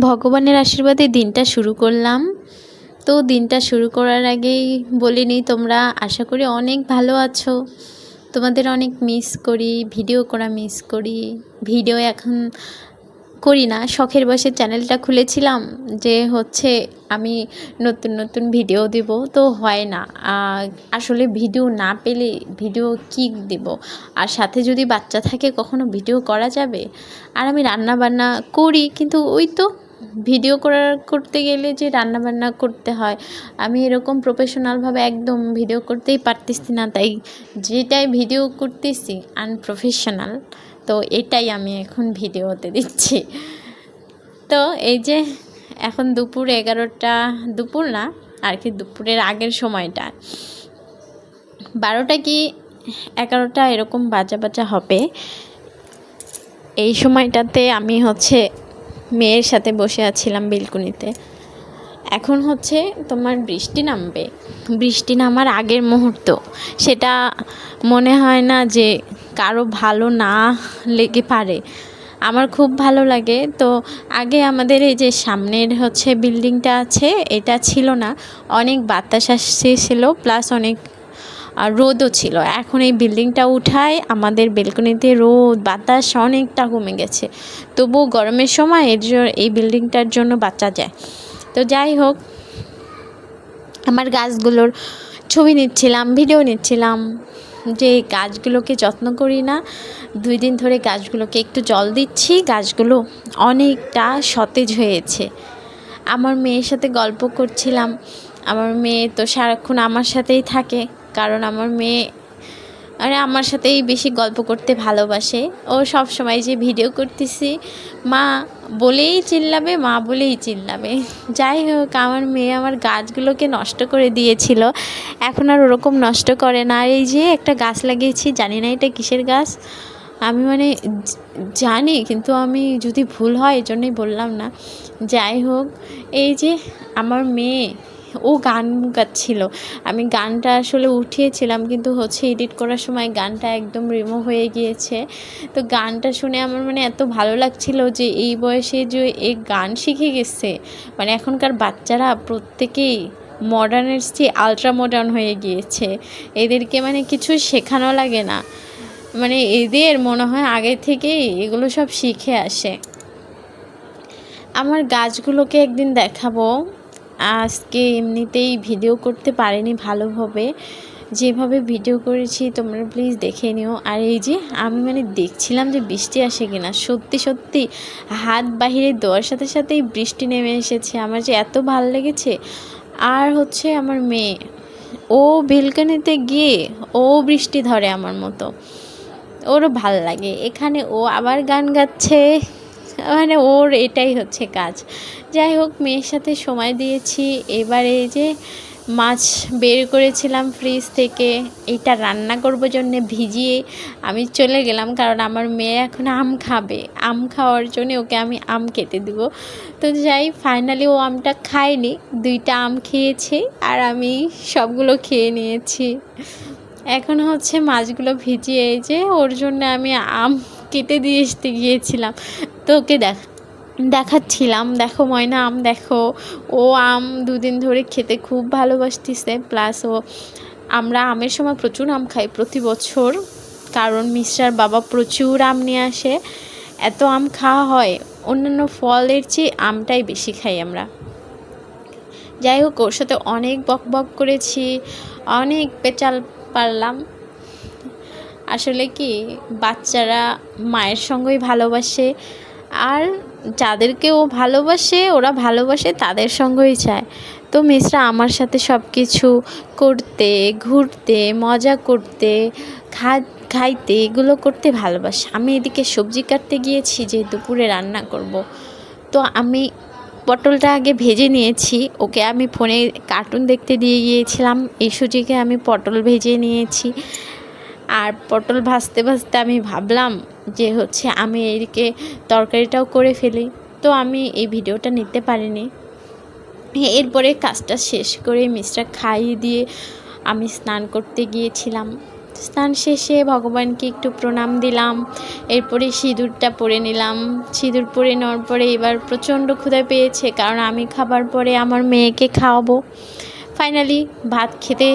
ভগবানের আশীর্বাদে দিনটা শুরু করলাম। তো দিনটা শুরু করার আগেই বলে নিই, তোমরা আশা করি অনেক ভালো আছো। তোমাদের অনেক মিস করি, ভিডিও করা মিস করি। ভিডিও এখন করি না, শখের বসে চ্যানেলটা খুলেছিলাম যে হচ্ছে আমি নতুন নতুন ভিডিও দেব, তো হয় না। আসলে ভিডিও না পেলে ভিডিও কি দেব, আর সাথে যদি বাচ্চা থাকে কখনো ভিডিও করা যাবে। আর আমি রান্না বান্না করি, কিন্তু ওই তো ভিডিও করতে গেলে যে রান্না বান্না করতে হয়, আমি এরকম প্রফেশনালভাবে একদম ভিডিও করতেই পারতেছি না, তাই যেটাই ভিডিও করতেছি আনপ্রফেশনাল, তো এটাই আমি এখন ভিডিওতে দিচ্ছি। তো এই যে এখন দুপুর 11টা, দুপুর না আর কি, দুপুরের আগের সময়টা 12টা কি 11টা এরকম বাজা হবে। এই সময়টাতে আমি হচ্ছে মেয়ের সাথে বসে আছিলাম বেলকনিতে। এখন হচ্ছে তোমার বৃষ্টি নামবে, বৃষ্টি নামার আগের মুহূর্ত, সেটা মনে হয় না যে কারো ভালো না লেগে পারে, আমার খুব ভালো লাগে। তো আগে আমাদের এই যে সামনের হচ্ছে বিল্ডিংটা আছে, এটা ছিল না, অনেক বাতাস আসছিল, প্লাস অনেক রোদও ছিল। এখন এই বিল্ডিংটা উঠায় আমাদের বেলকনিতে রোদ বাতাস অনেকটা কমে গেছে, তবুও গরমের সময় এই বিল্ডিংটার জন্য বাঁচা যায়। তো যাই হোক, আমার গাছগুলোর ছবি নিচ্ছিলাম, ভিডিও নিচ্ছিলাম, যে গাছগুলোকে যত্ন করি না, 2 দিন ধরে গাছগুলোকে একটু জল দিচ্ছি, গাছগুলো অনেকটা সতেজ হয়েছে। আমার মেয়ের সাথে গল্প করছিলাম, আমার মেয়ে তো সারাক্ষণ আমার সাথেই থাকে, কারণ আমার মেয়ে আমার সাথেই বেশি গল্প করতে ভালোবাসে। ও সব সময় যে ভিডিও করতেছি মা বলেই চিল্লাবে, মা বলেই চিল্লাবে। যাই হোক, আমার মেয়ে আমার গাছগুলোকে নষ্ট করে দিয়েছিল, এখন আর ওরকম নষ্ট করে না। আর এই যে একটা গাছ লাগিয়েছি, জানি না এটা কিসের গাছ, আমি জানি, কিন্তু আমি যদি ভুল হয় এই জন্যই বললাম না। যাই হোক, এই যে আমার মেয়ে ও গান গাচ্ছিল, আমি গানটা আসলে উঠিয়েছিলাম, কিন্তু হচ্ছে এডিট করার সময় গানটা একদম রিমুভ হয়ে গিয়েছে। তো গানটা শুনে আমার এত ভালো লাগছিল যে এই বয়সে যে এই গান শিখে গেছে। এখনকার বাচ্চারা প্রত্যেকেই মডার্নের চেয়ে আলট্রা মডার্ন হয়ে গিয়েছে, এদেরকে কিছু শেখানো লাগে না, এদের মনে হয় আগে থেকেই এগুলো সব শিখে আসে। আমার গাছগুলোকে একদিন দেখাবো। আজকে এমনিতেই ভিডিও করতে পারিনি ভালোভাবে, যেভাবে ভিডিও করেছি তোমরা প্লিজ দেখে নিও। আর এই যে আমি দেখছিলাম যে বৃষ্টি আসে কিনা, সত্যি সত্যি হাত বাহিরে দেওয়ার সাথে সাথেই বৃষ্টি নেমে এসেছে, আমার যে এত ভালো লেগেছে। আর হচ্ছে আমার মেয়ে, ও বেলকনিতে গিয়ে ও বৃষ্টি ধরে আমার মতো, ওরও ভাল লাগে। এখানে ও আবার গান গাচ্ছে, ওর এটাই হচ্ছে কাজ। যাই হোক, মেয়ের সাথে সময় দিয়েছি। এবারে এই যে মাছ বের করেছিলাম ফ্রিজ থেকে, এইটা রান্না করব জন্যে ভিজিয়ে আমি চলে গেলাম, কারণ আমার মেয়ে এখন আম খাবে, আম খাওয়ার জন্য ওকে আমি আম কেটে দিব। তো যাই, ফাইনালি ও আমটা খায়নি, 2টা আম খেয়েছে আর আমি সবগুলো খেয়ে নিয়েছি। এখন হচ্ছে মাছগুলো ভিজিয়ে এই যে ওর জন্য আমি আম কেটে দিয়ে আসতে গিয়েছিলাম, তো ওকে দেখাচ্ছিলাম, দেখো ময়না আম দেখো। ও আম 2 দিন ধরে খেতে খুব ভালোবাসতেছে, প্লাস আমরা আমের সময় প্রচুর আম খাই প্রতি বছর, কারণ মিস্টার বাবা প্রচুর আম নিয়ে আসে, এত আম খাওয়া হয়, অন্যান্য ফলের চেয়ে আমটাই বেশি খাই আমরা। যাই হোক, ওর সাথে অনেক বক করেছি, অনেক পেঁচাল পারলাম। আসলে কি, বাচ্চারা মায়ের সঙ্গেই ভালোবাসে, আর যাদেরকে ও ভালোবাসে ওরা ভালোবাসে তাদের সঙ্গেই চায়। তো মিসরা আমার সাথে সব কিছু করতে, ঘুরতে, মজা করতে, খাইতে, এগুলো করতে ভালোবাসে। আমি এদিকে সবজি কাটতে গিয়েছি যে দুপুরে রান্না করব। তো আমি পটলটা আগে ভেজে নিয়েছি, ওকে আমি ফোনে কার্টুন দেখতে দিয়ে গিয়েছিলাম, এই সুযোগে আমি পটল ভেজে নিয়েছি। আর পটল ভাজতে ভাজতে আমি ভাবলাম যে হচ্ছে আমি এদিকে তরকারিটাও করে ফেলি, তো আমি এই ভিডিওটা নিতে পারিনি। এরপরে কাজটা শেষ করে মিস্টার খাইয়ে দিয়ে আমি স্নান করতে গিয়েছিলাম। স্নান শেষে ভগবানকে একটু প্রণাম দিলাম, এরপরে সিঁদুরটা পরে নিলাম। সিঁদুর পরে নেওয়ার পরে এবার প্রচণ্ড ক্ষুধা পেয়েছে, কারণ আমি খাবার পরে আমার মেয়েকে খাওয়াবো। ফাইনালি ভাত খেতে